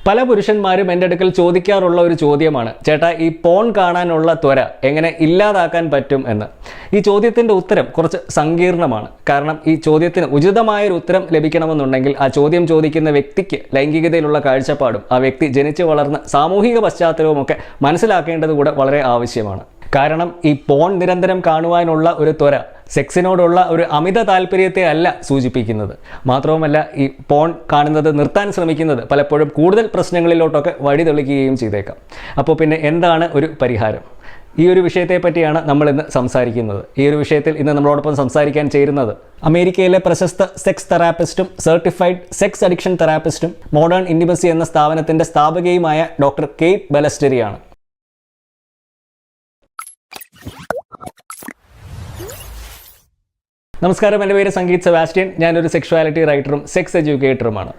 പല പുരുഷന്മാരും എൻ്റെ അടുക്കൽ ചോദിക്കാറുള്ള ഒരു ചോദ്യമാണ്, ചേട്ടാ ഈ പോൺ കാണാനുള്ള ത്വര എങ്ങനെ ഇല്ലാതാക്കാൻ പറ്റും എന്ന്. ഈ ചോദ്യത്തിൻ്റെ ഉത്തരം കുറച്ച് സങ്കീർണമാണ്. കാരണം ഈ ചോദ്യത്തിന് ഉചിതമായൊരു ഉത്തരം ലഭിക്കണമെന്നുണ്ടെങ്കിൽ ആ ചോദ്യം ചോദിക്കുന്ന വ്യക്തിക്ക് ലൈംഗികതയിലുള്ള കാഴ്ചപ്പാടും ആ വ്യക്തി ജനിച്ചു വളർന്ന സാമൂഹിക പശ്ചാത്തലവും ഒക്കെ മനസ്സിലാക്കേണ്ടത് കൂടെ വളരെ ആവശ്യമാണ്. കാരണം ഈ പോൺ നിരന്തരം കാണുവാനുള്ള ഒരു ത്വര സെക്സിനോടുള്ള ഒരു അമിത താല്പര്യത്തെ അല്ല സൂചിപ്പിക്കുന്നത്. മാത്രവുമല്ല, ഈ പോൺ കാണുന്നത് നിർത്താൻ ശ്രമിക്കുന്നത് പലപ്പോഴും കൂടുതൽ പ്രശ്നങ്ങളിലോട്ടൊക്കെ വഴിതെളിക്കുകയും ചെയ്തേക്കാം. അപ്പോൾ പിന്നെ എന്താണ് ഒരു പരിഹാരം? ഈ ഒരു വിഷയത്തെ പറ്റിയാണ് നമ്മൾ ഇന്ന് സംസാരിക്കുന്നത്. ഈ ഒരു വിഷയത്തിൽ ഇന്ന് നമ്മളോടൊപ്പം സംസാരിക്കാൻ ചേരുന്നത് അമേരിക്കയിലെ പ്രശസ്ത സെക്സ് തെറാപ്പിസ്റ്റും സർട്ടിഫൈഡ് സെക്സ് അഡിക്ഷൻ തെറാപ്പിസ്റ്റും മോഡേൺ ഇന്റിമസി എന്ന സ്ഥാപനത്തിൻ്റെ സ്ഥാപകയുമായ ഡോക്ടർ കെയ്റ്റ് ബലസ്റ്ററിയാണ്. നമസ്കാരം, എൻ്റെ പേര് സംഗീത് സെബാസ്റ്റ്യൻ. ഞാനൊരു സെക്ഷുവാലിറ്റി റൈറ്ററും സെക്സ് എഡ്യൂക്കേറ്ററുമാണ്.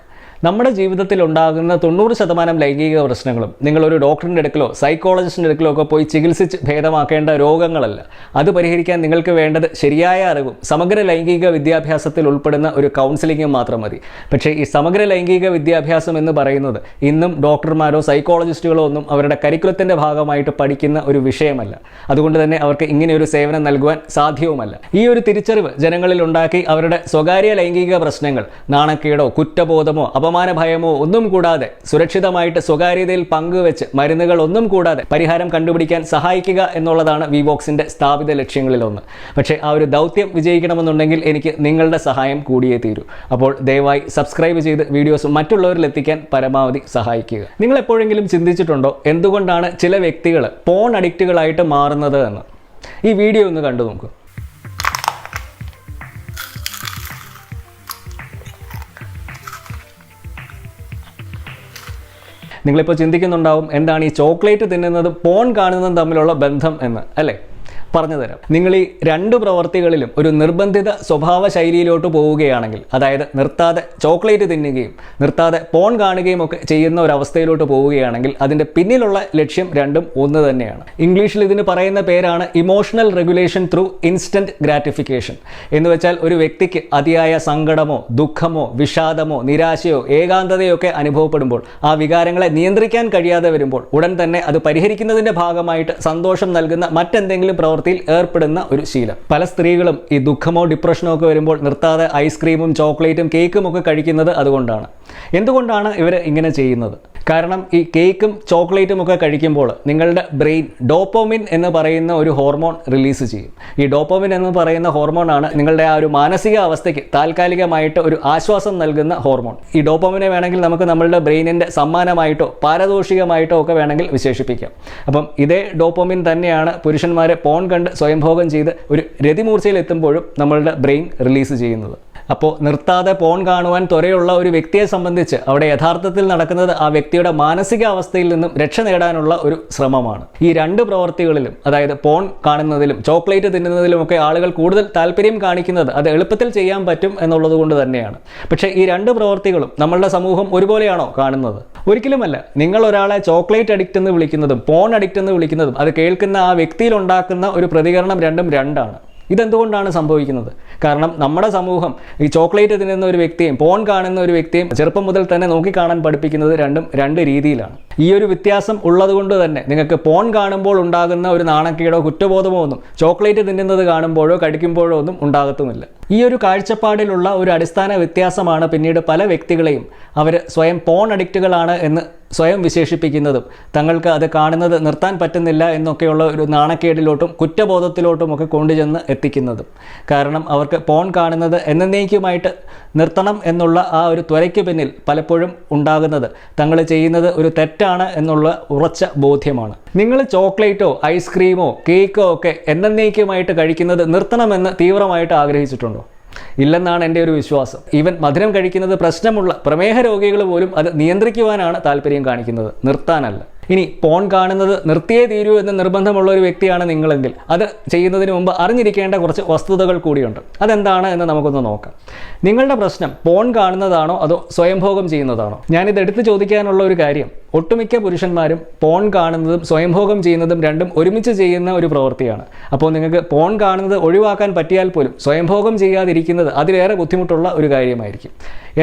നമ്മുടെ ജീവിതത്തിൽ ഉണ്ടാകുന്ന 90% ലൈംഗിക പ്രശ്നങ്ങളും നിങ്ങളൊരു ഡോക്ടറിൻ്റെ അടുക്കലോ സൈക്കോളജിസ്റ്റിൻ്റെ അടുക്കലോ ഒക്കെ പോയി ചികിത്സിച്ച് ഭേദമാക്കേണ്ട രോഗങ്ങളല്ല. അത് പരിഹരിക്കാൻ നിങ്ങൾക്ക് വേണ്ടത് ശരിയായ അറിവും സമഗ്ര ലൈംഗിക വിദ്യാഭ്യാസത്തിൽ ഉൾപ്പെടുന്ന ഒരു കൗൺസിലിംഗും മാത്രം മതി. പക്ഷേ ഈ സമഗ്ര ലൈംഗിക വിദ്യാഭ്യാസം എന്ന് പറയുന്നത് ഇന്നും ഡോക്ടർമാരോ സൈക്കോളജിസ്റ്റുകളോ ഒന്നും അവരുടെ കരിക്കുലത്തിൻ്റെ ഭാഗമായിട്ട് പഠിക്കുന്ന ഒരു വിഷയമല്ല. അതുകൊണ്ട് തന്നെ അവർക്ക് ഇങ്ങനെയൊരു സേവനം നൽകുവാൻ സാധ്യവുമല്ല. ഈ ഒരു തിരിച്ചറിവ് ജനങ്ങളിൽ ഉണ്ടാക്കി അവരുടെ സ്വകാര്യ ലൈംഗിക പ്രശ്നങ്ങൾ നാണക്കേടോ കുറ്റബോധമോ അപമാന ഭയമോ ഒന്നും കൂടാതെ സുരക്ഷിതമായിട്ട് സ്വകാര്യതയിൽ പങ്കുവെച്ച് മരുന്നുകൾ ഒന്നും കൂടാതെ പരിഹാരം കണ്ടുപിടിക്കാൻ സഹായിക്കുക എന്നുള്ളതാണ് വിവോക്സിൻ്റെ സ്ഥാപിത ലക്ഷ്യങ്ങളിലൊന്ന്. പക്ഷേ ആ ഒരു ദൗത്യം വിജയിക്കണമെന്നുണ്ടെങ്കിൽ എനിക്ക് നിങ്ങളുടെ സഹായം കൂടിയേ തീരൂ. അപ്പോൾ ദയവായി സബ്സ്ക്രൈബ് ചെയ്ത് വീഡിയോസ് മറ്റുള്ളവരിൽ എത്തിക്കാൻ പരമാവധി സഹായിക്കുക. നിങ്ങൾ എപ്പോഴെങ്കിലും ചിന്തിച്ചിട്ടുണ്ടോ എന്തുകൊണ്ടാണ് ചില വ്യക്തികൾ പോൺ അഡിക്റ്റുകളായിട്ട് മാറുന്നത് എന്ന്? ഈ വീഡിയോ ഒന്ന് കണ്ടു നോക്കൂ. നിങ്ങളിപ്പോൾ ചിന്തിക്കുന്നുണ്ടാവും, എന്താണ് ഈ ചോക്ലേറ്റ് തിന്നുന്നതും പോൺ കാണുന്നതും തമ്മിലുള്ള ബന്ധം എന്ന്, അല്ലേ? പറഞ്ഞു തരാം. നിങ്ങൾ ഈ രണ്ട് പ്രവർത്തികളിലും ഒരു നിർബന്ധിത സ്വഭാവ ശൈലിയിലോട്ട് പോവുകയാണെങ്കിൽ, അതായത് നിർത്താതെ ചോക്ലേറ്റ് തിന്നുകയും നിർത്താതെ പോൺ കാണുകയും ഒക്കെ ചെയ്യുന്ന ഒരവസ്ഥയിലോട്ട് പോവുകയാണെങ്കിൽ അതിൻ്റെ പിന്നിലുള്ള ലക്ഷ്യം രണ്ടും ഒന്ന് തന്നെയാണ്. ഇംഗ്ലീഷിൽ ഇതിന് പറയുന്ന പേരാണ് emotional regulation through instant gratification. എന്ന് വെച്ചാൽ ഒരു വ്യക്തിക്ക് അതിയായ സങ്കടമോ ദുഃഖമോ വിഷാദമോ നിരാശയോ ഏകാന്തതയോ ഒക്കെ അനുഭവപ്പെടുമ്പോൾ, ആ വികാരങ്ങളെ നിയന്ത്രിക്കാൻ കഴിയാതെ വരുമ്പോൾ ഉടൻ തന്നെ അത് പരിഹരിക്കുന്നതിൻ്റെ ഭാഗമായിട്ട് സന്തോഷം നൽകുന്ന മറ്റെന്തെങ്കിലും പ്രവർത്തി ഏർപ്പെടുന്ന ഒരു ശീലം. പല സ്ത്രീകളും ഈ ദുഃഖമോ ഡിപ്രഷനോ ഒക്കെ വരുമ്പോൾ നിർത്താതെ ഐസ്ക്രീമും ചോക്ലേറ്റും കേക്കും ഒക്കെ കഴിക്കുന്നത് അതുകൊണ്ടാണ്. എന്തുകൊണ്ടാണ് ഇവർ ഇങ്ങനെ ചെയ്യുന്നത്? കാരണം ഈ കേക്കും ചോക്ലേറ്റും ഒക്കെ കഴിക്കുമ്പോൾ നിങ്ങളുടെ ബ്രെയിൻ ഡോപ്പോമിൻ എന്ന് പറയുന്ന ഒരു ഹോർമോൺ റിലീസ് ചെയ്യും. ഈ ഡോപ്പോമിൻ എന്ന് പറയുന്ന ഹോർമോണാണ് നിങ്ങളുടെ ആ ഒരു മാനസിക അവസ്ഥയ്ക്ക് താൽക്കാലികമായിട്ട് ഒരു ആശ്വാസം നൽകുന്ന ഹോർമോൺ. ഈ ഡോപ്പോമിനെ വേണമെങ്കിൽ നമുക്ക് നമ്മളുടെ ബ്രെയിനിൻ്റെ സമ്മാനമായിട്ടോ പാരിതോഷികമായിട്ടോ ഒക്കെ വേണമെങ്കിൽ വിശേഷിപ്പിക്കാം. അപ്പം ഇതേ ഡോപ്പോമിൻ തന്നെയാണ് പുരുഷന്മാരെ പോൺ കണ്ട് സ്വയംഭോഗം ചെയ്ത് ഒരു രതിമൂർച്ചയിൽ എത്തുമ്പോഴും നമ്മളുടെ ബ്രെയിൻ റിലീസ് ചെയ്യുന്നത്. അപ്പോൾ നിർത്താതെ പോൺ കാണുവാൻ ത്വരയുള്ള ഒരു വ്യക്തിയെ സംബന്ധിച്ച് അവിടെ യഥാർത്ഥത്തിൽ നടക്കുന്നത് ആ വ്യക്തിയുടെ മാനസിക അവസ്ഥയിൽ നിന്നും രക്ഷ നേടാനുള്ള ഒരു ശ്രമമാണ്. ഈ രണ്ട് പ്രവർത്തികളിലും, അതായത് പോൺ കാണുന്നതിലും ചോക്ലേറ്റ് തിന്നുന്നതിലുമൊക്കെ ആളുകൾ കൂടുതൽ താല്പര്യം കാണിക്കുന്നത് അത് എളുപ്പത്തിൽ ചെയ്യാൻ പറ്റും എന്നുള്ളത് കൊണ്ട് തന്നെയാണ്. പക്ഷേ ഈ രണ്ട് പ്രവർത്തികളും നമ്മളുടെ സമൂഹം ഒരുപോലെയാണോ കാണുന്നത്? ഒരിക്കലുമല്ല. നിങ്ങൾ ഒരാളെ ചോക്ലേറ്റ് അഡിക്റ്റ് എന്ന് വിളിക്കുന്നതും പോൺ അഡിക്റ്റ് എന്ന് വിളിക്കുന്നതും അത് കേൾക്കുന്ന ആ വ്യക്തിയിൽ ഉണ്ടാക്കുന്ന ഒരു പ്രതികരണം രണ്ടും രണ്ടാണ്. ഇതെന്തുകൊണ്ടാണ് സംഭവിക്കുന്നത്? കാരണം നമ്മുടെ സമൂഹം ഈ ചോക്ലേറ്റ് തിന്നുന്ന ഒരു വ്യക്തിയും പോൺ കാണുന്ന ഒരു വ്യക്തിയും ചെറുപ്പം മുതൽ തന്നെ നോക്കിക്കാണാൻ പഠിപ്പിക്കുന്നത് രണ്ടും രണ്ട് രീതിയിലാണ്. ഈ ഒരു വ്യത്യാസം ഉള്ളതുകൊണ്ട് തന്നെ നിങ്ങൾക്ക് പോൺ കാണുമ്പോൾ ഉണ്ടാകുന്ന ഒരു നാണക്കേടോ കുറ്റബോധമോ ഒന്നും ചോക്ലേറ്റ് തിന്നുന്നത് കാണുമ്പോഴോ കഴിക്കുമ്പോഴോ ഒന്നും ഉണ്ടാകത്തുമില്ല. ഈ ഒരു കാഴ്ചപ്പാടിലുള്ള ഒരു അടിസ്ഥാന വ്യത്യാസമാണ് പിന്നീട് പല വ്യക്തികളെയും അവർ സ്വയം പോൺ അഡിക്റ്റുകളാണ് എന്ന് സ്വയം വിശേഷിപ്പിക്കുന്നതും തങ്ങൾക്ക് അത് കാണുന്നത് നിർത്താൻ പറ്റുന്നില്ല എന്നൊക്കെയുള്ള ഒരു നാണക്കേടിലോട്ടും കുറ്റബോധത്തിലോട്ടും ഒക്കെ കൊണ്ടുചെന്ന് എത്തിക്കുന്നതും. കാരണം അവർക്ക് പോൺ കാണുന്നത് എന്നേക്കുമായിട്ട് നിർത്തണം എന്നുള്ള ആ ഒരു ത്വരയ്ക്ക് പിന്നിൽ പലപ്പോഴും ഉണ്ടാകുന്നത് തങ്ങൾ ചെയ്യുന്നത് ഒരു തെറ്റാണ് എന്നുള്ള ഉറച്ച ബോധ്യമാണ്. നിങ്ങൾ ചോക്ലേറ്റോ ഐസ്ക്രീമോ കേക്കോ ഒക്കെ എന്നേക്കുമായിട്ട് കഴിക്കുന്നത് നിർത്തണമെന്ന് തീവ്രമായിട്ട് ആഗ്രഹിച്ചിട്ടുണ്ടോ? ഇല്ലെന്നാണ് എൻ്റെ ഒരു വിശ്വാസം. ഈവൻ മധുരം കഴിക്കുന്നത് പ്രശ്നമുള്ള പ്രമേഹ രോഗികൾ പോലും അത് നിയന്ത്രിക്കുവാനാണ് താല്പര്യം കാണിക്കുന്നത്, നിർത്താനല്ല. ഇനി പോൺ കാണുന്നത് നിർത്തിയേ തീരൂ എന്ന് നിർബന്ധമുള്ള ഒരു വ്യക്തിയാണ് നിങ്ങളെങ്കിൽ അത് ചെയ്യുന്നതിന് മുമ്പ് അറിഞ്ഞിരിക്കേണ്ട കുറച്ച് വസ്തുതകൾ കൂടിയുണ്ട്. അതെന്താണ് എന്ന് നമുക്കൊന്ന് നോക്കാം. നിങ്ങളുടെ പ്രശ്നം പോൺ കാണുന്നതാണോ അതോ സ്വയംഭോഗം ചെയ്യുന്നതാണോ? ഞാനിത് എടുത്ത് ചോദിക്കാനുള്ള ഒരു കാര്യം, ഒട്ടുമിക്ക പുരുഷന്മാരും പോൺ കാണുന്നതും സ്വയംഭോഗം ചെയ്യുന്നതും രണ്ടും ഒരുമിച്ച് ചെയ്യുന്ന ഒരു പ്രവൃത്തിയാണ്. അപ്പോൾ നിങ്ങൾക്ക് പോൺ കാണുന്നത് ഒഴിവാക്കാൻ പറ്റിയാൽ പോലും സ്വയംഭോഗം ചെയ്യാതിരിക്കുന്നത് അതിലേറെ ബുദ്ധിമുട്ടുള്ള ഒരു കാര്യമായിരിക്കും.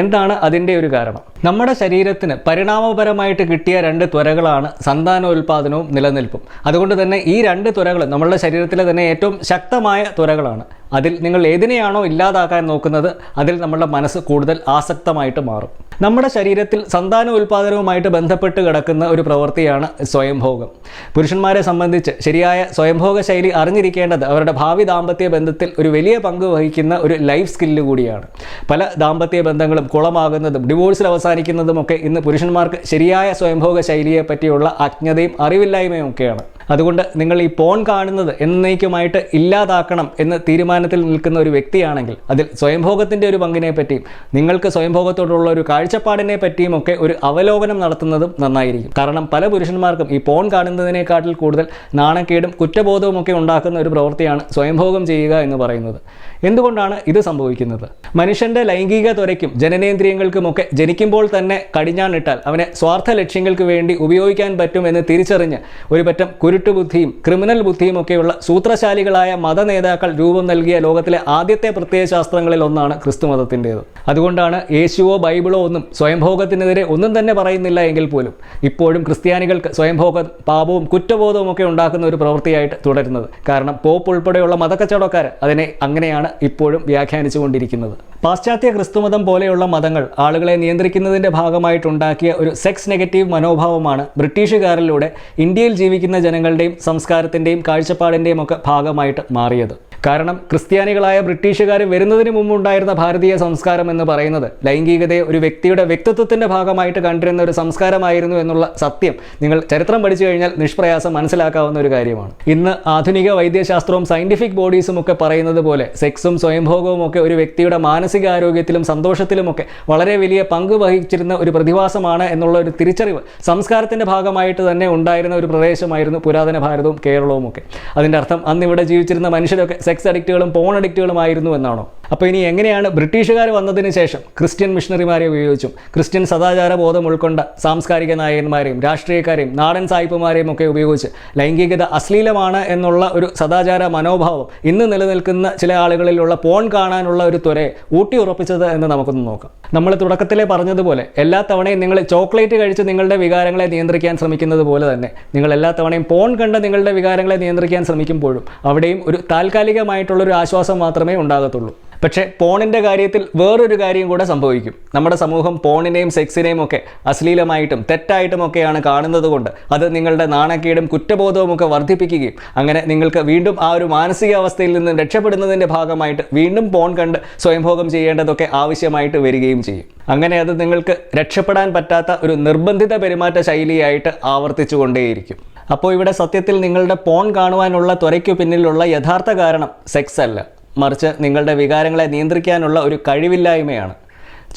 എന്താണ് അതിൻ്റെ ഒരു കാരണം? നമ്മുടെ ശരീരത്തിന് പരിണാമപരമായിട്ട് കിട്ടിയ 2 ത്വരകളാണ് സന്താനോൽപാദനവും നിലനിൽപ്പും. അതുകൊണ്ട് തന്നെ ഈ 2 ത്വരകൾ നമ്മളുടെ ശരീരത്തിലെ തന്നെ ഏറ്റവും ശക്തമായ ത്വരകളാണ്. അതിൽ നിങ്ങൾ ഏതിനെയാണോ ഇല്ലാതാക്കാൻ നോക്കുന്നത് അതിൽ നമ്മളുടെ മനസ്സ് കൂടുതൽ ആസക്തമായിട്ട് മാറും. നമ്മുടെ ശരീരത്തിൽ സന്താനോൽപാദനവുമായിട്ട് ബന്ധപ്പെട്ട് കിടക്കുന്ന ഒരു പ്രവൃത്തിയാണ് സ്വയംഭോഗം. പുരുഷന്മാരെ സംബന്ധിച്ച് ശരിയായ സ്വയംഭോഗ ശൈലി അറിഞ്ഞിരിക്കേണ്ടത് അവരുടെ ഭാവി ദാമ്പത്യ ബന്ധത്തിൽ ഒരു വലിയ പങ്ക് വഹിക്കുന്ന ഒരു ലൈഫ് സ്കില്ല് കൂടിയാണ്. പല ദാമ്പത്യ ബന്ധങ്ങളും കുളമാകുന്നതും ഡിവോഴ്സിൽ അവസാനിക്കുന്നതുമൊക്കെ ഇന്ന് പുരുഷന്മാർക്ക് ശരിയായ സ്വയംഭോഗ ശൈലിയെ പറ്റിയുള്ള അജ്ഞതയും അറിവില്ലായ്മയും ഒക്കെയാണ്. അതുകൊണ്ട് നിങ്ങൾ ഈ പോൺ കാണുന്നത് എന്നേക്കുമായിട്ട് ഇല്ലാതാക്കണം എന്ന് തീരുമാനത്തിൽ നിൽക്കുന്ന ഒരു വ്യക്തിയാണെങ്കിൽ അതിൽ സ്വയംഭോഗത്തിൻ്റെ ഒരു പങ്കിനെ പറ്റിയും നിങ്ങൾക്ക് സ്വയംഭോഗത്തോടുള്ള ഒരു കാഴ്ചപ്പാടിനെ പറ്റിയും ഒക്കെ ഒരു അവലോകനം നടത്തുന്നതും നന്നായിരിക്കും. കാരണം പല പുരുഷന്മാർക്കും ഈ പോൺ കാണുന്നതിനേക്കാട്ടിൽ കൂടുതൽ നാണക്കേടും കുറ്റബോധവും ഒക്കെ ഉണ്ടാക്കുന്ന ഒരു പ്രവൃത്തിയാണ് സ്വയംഭോഗം ചെയ്യുക എന്ന് പറയുന്നത്. എന്തുകൊണ്ടാണ് ഇത് സംഭവിക്കുന്നത്? മനുഷ്യൻ്റെ ലൈംഗിക ത്വരയ്ക്കും ജനനേന്ദ്രിയങ്ങൾക്കുമൊക്കെ ജനിക്കുമ്പോൾ തന്നെ കടിഞ്ഞാണിട്ടാൽ അവനെ സ്വാർത്ഥ ലക്ഷ്യങ്ങൾക്ക് വേണ്ടി ഉപയോഗിക്കാൻ പറ്റുമെന്ന് തിരിച്ചറിഞ്ഞ് ഒരു പറ്റം കുരുട്ടുബുദ്ധിയും ക്രിമിനൽ ബുദ്ധിയും ഒക്കെയുള്ള സൂത്രശാലികളായ മതനേതാക്കൾ രൂപം നൽകിയ ലോകത്തിലെ ആദ്യത്തെ പ്രത്യയശാസ്ത്രങ്ങളിൽ ഒന്നാണ് ക്രിസ്തുമതത്തിൻ്റേത്. അതുകൊണ്ടാണ് യേശുവോ ബൈബിളോ ഒന്നും സ്വയംഭോഗത്തിനെതിരെ ഒന്നും തന്നെ പറയുന്നില്ല എങ്കിൽ പോലും ഇപ്പോഴും ക്രിസ്ത്യാനികൾക്ക് സ്വയംഭോഗം പാപവും കുറ്റബോധവും ഒക്കെ ഉണ്ടാക്കുന്ന ഒരു പ്രവൃത്തിയായിട്ട് തുടരുന്നത്. കാരണം പോപ്പ് ഉൾപ്പെടെയുള്ള മതക്കച്ചവടക്കാർ അതിനെ അങ്ങനെയാണ് ഇപ്പോഴും വ്യാഖ്യാനിച്ചുകൊണ്ടിരിക്കുന്നത്. പാശ്ചാത്യ ക്രിസ്തുമതം പോലെയുള്ള മതങ്ങൾ ആളുകളെ നിയന്ത്രിക്കുന്നതിൻ്റെ ഭാഗമായിട്ടുണ്ടാക്കിയ ഒരു സെക്സ് നെഗറ്റീവ് മനോഭാവമാണ് ബ്രിട്ടീഷുകാരിലൂടെ ഇന്ത്യയിൽ ജീവിക്കുന്ന ജനങ്ങളുടെയും സംസ്കാരത്തിൻ്റെയും കാഴ്ചപ്പാടിൻ്റെയും ഒക്കെ ഭാഗമായിട്ട് മാറിയത്. കാരണം ക്രിസ്ത്യാനികളായ ബ്രിട്ടീഷുകാർ വരുന്നതിന് മുമ്പുണ്ടായിരുന്ന ഭാരതീയ സംസ്കാരം എന്ന് പറയുന്നത് ലൈംഗികതയെ ഒരു വ്യക്തിയുടെ വ്യക്തിത്വത്തിൻ്റെ ഭാഗമായിട്ട് കണ്ടിരുന്ന ഒരു സംസ്കാരമായിരുന്നു എന്നുള്ള സത്യം നിങ്ങൾ ചരിത്രം പഠിച്ചു കഴിഞ്ഞാൽ നിഷ്പ്രയാസം മനസ്സിലാക്കാവുന്ന ഒരു കാര്യമാണ്. ഇന്ന് ആധുനിക വൈദ്യശാസ്ത്രവും സയൻറ്റിഫിക് ബോഡീസും ഒക്കെ പറയുന്നത് പോലെ സെക്സും സ്വയംഭോഗവും ഒക്കെ ഒരു വ്യക്തിയുടെ മാനസികാരോഗ്യത്തിലും സന്തോഷത്തിലുമൊക്കെ വളരെ വലിയ പങ്ക് വഹിച്ചിരുന്ന ഒരു പ്രതിഭാസമാണ് എന്നുള്ള ഒരു തിരിച്ചറിവ് സംസ്കാരത്തിൻ്റെ ഭാഗമായിട്ട് തന്നെ ഉണ്ടായിരുന്ന ഒരു പ്രദേശമായിരുന്നു പുരാതന ഭാരതവും കേരളവും ഒക്കെ. അതിൻ്റെ അർത്ഥം അന്ന് ഇവിടെ ജീവിച്ചിരുന്ന മനുഷ്യരൊക്കെ സെക്സ് അഡിക്റ്റുകളും പോൺ അഡിക്റ്റുകളുമായിരുന്നു എന്നാണോ? അപ്പോൾ ഇനി എങ്ങനെയാണ് ബ്രിട്ടീഷുകാർ വന്നതിന് ശേഷം ക്രിസ്ത്യൻ മിഷണറിമാരെ ഉപയോഗിച്ചും ക്രിസ്ത്യൻ സദാചാര ബോധം ഉൾക്കൊണ്ട സാംസ്കാരിക നായകന്മാരെയും രാഷ്ട്രീയക്കാരെയും നാടൻ സായിപ്പുമാരെയും ഒക്കെ ഉപയോഗിച്ച് ലൈംഗികത അശ്ലീലമാണ് എന്നുള്ള ഒരു സദാചാര മനോഭാവം ഇന്ന് നിലനിൽക്കുന്ന ചില ആളുകളിലുള്ള പോൺ കാണാനുള്ള ഒരു ത്വരയെ ഊട്ടി ഉറപ്പിച്ചത് എന്ന് നമുക്കൊന്ന് നോക്കാം. നമ്മൾ തുടക്കത്തിലെ പറഞ്ഞതുപോലെ എല്ലാ തവണയും നിങ്ങൾ ചോക്ലേറ്റ് കഴിച്ച് നിങ്ങളുടെ വികാരങ്ങളെ നിയന്ത്രിക്കാൻ ശ്രമിക്കുന്നത് പോലെ തന്നെ നിങ്ങൾ എല്ലാ തവണയും പോൺ കണ്ട് നിങ്ങളുടെ വികാരങ്ങളെ നിയന്ത്രിക്കാൻ ശ്രമിക്കുമ്പോഴും അവിടെയും ഒരു താൽക്കാലികമായിട്ടുള്ളൊരു ആശ്വാസം മാത്രമേ ഉണ്ടാകത്തുള്ളൂ. പക്ഷേ പോണിൻ്റെ കാര്യത്തിൽ വേറൊരു കാര്യം കൂടെ സംഭവിക്കും. നമ്മുടെ സമൂഹം പോണിനെയും സെക്സിനെയും ഒക്കെ അശ്ലീലമായിട്ടും തെറ്റായിട്ടും ഒക്കെയാണ് കാണുന്നത് കൊണ്ട് അത് നിങ്ങളുടെ നാണക്കേടും കുറ്റബോധവും ഒക്കെ വർദ്ധിപ്പിക്കുകയും അങ്ങനെ നിങ്ങൾക്ക് വീണ്ടും ആ ഒരു മാനസികാവസ്ഥയിൽ നിന്ന് രക്ഷപ്പെടുന്നതിൻ്റെ ഭാഗമായിട്ട് വീണ്ടും പോൺ കണ്ട് സ്വയംഭോഗം ചെയ്യേണ്ടതൊക്കെ ആവശ്യമായിട്ട് വരികയും ചെയ്യും. അങ്ങനെ അത് നിങ്ങൾക്ക് രക്ഷപ്പെടാൻ പറ്റാത്ത ഒരു നിർബന്ധിത പെരുമാറ്റ ശൈലിയായിട്ട് ആവർത്തിച്ചുകൊണ്ടേയിരിക്കും. അപ്പോൾ ഇവിടെ സത്യത്തിൽ നിങ്ങളുടെ പോൺ കാണുവാനുള്ള ത്വരയ്ക്കു പിന്നിലുള്ള യഥാർത്ഥ കാരണം സെക്സ് അല്ല, മറിച്ച് നിങ്ങളുടെ വികാരങ്ങളെ നിയന്ത്രിക്കാനുള്ള ഒരു കഴിവില്ലായ്മയാണ്.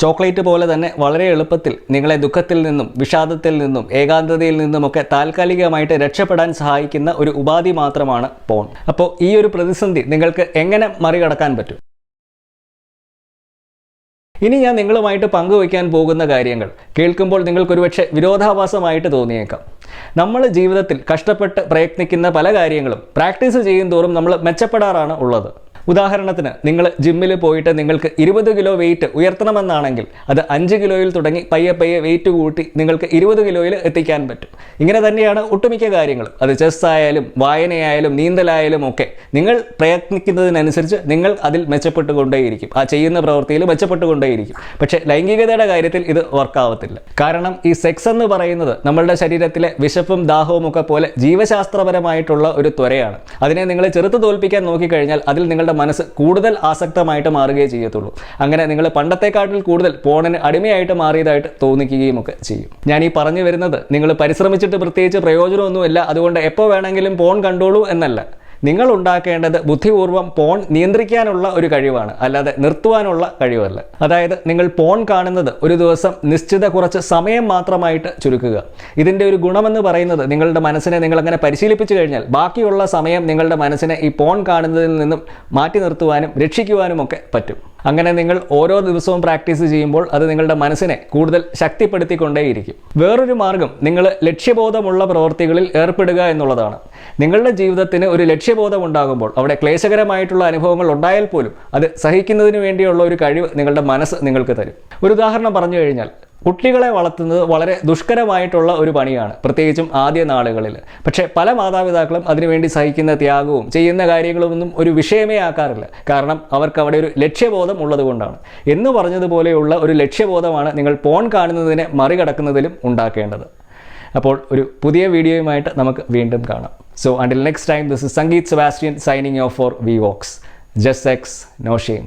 ചോക്ലേറ്റ് പോലെ തന്നെ വളരെ എളുപ്പത്തിൽ നിങ്ങളെ ദുഃഖത്തിൽ നിന്നും വിഷാദത്തിൽ നിന്നും ഏകാന്തതയിൽ നിന്നുമൊക്കെ താൽക്കാലികമായിട്ട് രക്ഷപ്പെടാൻ സഹായിക്കുന്ന ഒരു ഉപാധി മാത്രമാണ് പോൺ. അപ്പോൾ ഈ ഒരു പ്രതിസന്ധി നിങ്ങൾക്ക് എങ്ങനെ മറികടക്കാൻ പറ്റും? ഇനി ഞാൻ നിങ്ങളുമായിട്ട് പങ്കുവയ്ക്കാൻ പോകുന്ന കാര്യങ്ങൾ കേൾക്കുമ്പോൾ നിങ്ങൾക്കൊരുപക്ഷെ വിരോധാഭാസമായിട്ട് തോന്നിയേക്കാം. നമ്മൾ ജീവിതത്തിൽ കഷ്ടപ്പെട്ട് പ്രയത്നിക്കുന്ന പല കാര്യങ്ങളും പ്രാക്ടീസ് ചെയ്യും തോറും നമ്മൾ മെച്ചപ്പെടാറാണ് ഉള്ളത്. ഉദാഹരണത്തിന് നിങ്ങൾ ജിമ്മിൽ പോയിട്ട് നിങ്ങൾക്ക് 20 കിലോ വെയിറ്റ് ഉയർത്തണമെന്നാണെങ്കിൽ അത് 5 കിലോയിൽ തുടങ്ങി പയ്യെ വെയിറ്റ് കൂട്ടി നിങ്ങൾക്ക് 20 കിലോയിൽ എത്തിക്കാൻ പറ്റും. ഇങ്ങനെ തന്നെയാണ് ഒട്ടുമിക്ക കാര്യങ്ങളും. അത് ചെസ് ആയാലും വായനയായാലും നീന്തലായാലും ഒക്കെ നിങ്ങൾ പ്രയത്നിക്കുന്നതിനനുസരിച്ച് നിങ്ങൾ അതിൽ മെച്ചപ്പെട്ടുകൊണ്ടേയിരിക്കും, ആ ചെയ്യുന്ന പ്രവൃത്തിയിൽ മെച്ചപ്പെട്ടുകൊണ്ടേയിരിക്കും. പക്ഷേ ലൈംഗികതയുടെ കാര്യത്തിൽ ഇത് വർക്കാവത്തില്ല. കാരണം ഈ സെക്സ് എന്ന് പറയുന്നത് നമ്മളുടെ ശരീരത്തിലെ വിശപ്പും ദാഹവും ഒക്കെ പോലെ ജീവശാസ്ത്രപരമായിട്ടുള്ള ഒരു ത്വരയാണ്. അതിനെ നിങ്ങൾ ചെറുത്ത് തോൽപ്പിക്കാൻ നോക്കിക്കഴിഞ്ഞാൽ അതിൽ നിങ്ങളുടെ മനസ്സ് കൂടുതൽ ആസക്തമായിട്ട് മാറുകയേ ചെയ്യത്തുള്ളൂ. അങ്ങനെ നിങ്ങൾ പണ്ടത്തെക്കാട്ടിൽ കൂടുതൽ പോണിന് അടിമയായിട്ട് മാറിയതായിട്ട് തോന്നിക്കുകയും ഒക്കെ ചെയ്യും. ഞാൻ ഈ പറഞ്ഞു വരുന്നത് നിങ്ങൾ പരിശ്രമിച്ചിട്ട് പ്രത്യേകിച്ച് പ്രയോജനമൊന്നുമില്ല, അതുകൊണ്ട് എപ്പോൾ വേണമെങ്കിലും പോൺ കണ്ടോളൂ എന്നല്ല. നിങ്ങൾ ഉണ്ടാക്കേണ്ടത് ബുദ്ധിപൂർവ്വം പോൺ നിയന്ത്രിക്കാനുള്ള ഒരു കഴിവാണ്, അല്ലാതെ നിർത്തുവാനുള്ള കഴിവല്ല. അതായത് നിങ്ങൾ പോൺ കാണുന്നത് ഒരു ദിവസം നിശ്ചിത കുറച്ച് സമയം മാത്രമായിട്ട് ചുരുക്കുക. ഇതിൻ്റെ ഒരു ഗുണമെന്ന് പറയുന്നത് നിങ്ങളുടെ മനസ്സിനെ നിങ്ങളങ്ങനെ പരിശീലിപ്പിച്ചു കഴിഞ്ഞാൽ ബാക്കിയുള്ള സമയം നിങ്ങളുടെ മനസ്സിനെ ഈ പോൺ കാണുന്നതിൽ നിന്നും മാറ്റി നിർത്തുവാനും രക്ഷിക്കുവാനും ഒക്കെ പറ്റും. അങ്ങനെ നിങ്ങൾ ഓരോ ദിവസവും പ്രാക്ടീസ് ചെയ്യുമ്പോൾ അത് നിങ്ങളുടെ മനസ്സിനെ കൂടുതൽ ശക്തിപ്പെടുത്തിക്കൊണ്ടേയിരിക്കും. വേറൊരു മാർഗം നിങ്ങൾ ലക്ഷ്യബോധമുള്ള പ്രവൃത്തികളിൽ ഏർപ്പെടുക എന്നുള്ളതാണ്. നിങ്ങളുടെ ജീവിതത്തിന് ഒരു ലക്ഷ്യബോധം ഉണ്ടാകുമ്പോൾ അവിടെ ക്ലേശകരമായിട്ടുള്ള അനുഭവങ്ങൾ ഉണ്ടായാൽ പോലും അത് സഹിക്കുന്നതിന് വേണ്ടിയുള്ള ഒരു കഴിവ് നിങ്ങളുടെ മനസ്സ് നിങ്ങൾക്ക് തരും. ഒരു ഉദാഹരണം പറഞ്ഞു കഴിഞ്ഞാൽ, കുട്ടികളെ വളർത്തുന്നത് വളരെ ദുഷ്കരമായിട്ടുള്ള ഒരു പണിയാണ്, പ്രത്യേകിച്ചും ആദ്യ നാളുകളിൽ. പക്ഷേ പല മാതാപിതാക്കളും അതിനുവേണ്ടി സഹിക്കുന്ന ത്യാഗവും ചെയ്യുന്ന കാര്യങ്ങളൊന്നും ഒരു വിഷയമേ ആക്കാറില്ല. കാരണം അവർക്ക് അവിടെ ഒരു ലക്ഷ്യബോധം ഉള്ളതുകൊണ്ടാണ്. എന്ന് പറഞ്ഞതുപോലെയുള്ള ഒരു ലക്ഷ്യബോധമാണ് നിങ്ങൾ പോൺ കാണുന്നതിനെ മറികടക്കുന്നതിലും ഉണ്ടാക്കേണ്ടത്. അപ്പോൾ ഒരു പുതിയ വീഡിയോയുമായിട്ട് നമുക്ക് വീണ്ടും കാണാം. So until next time, this is Sangeet Sebastian signing off for VVox. Just sex, no shame.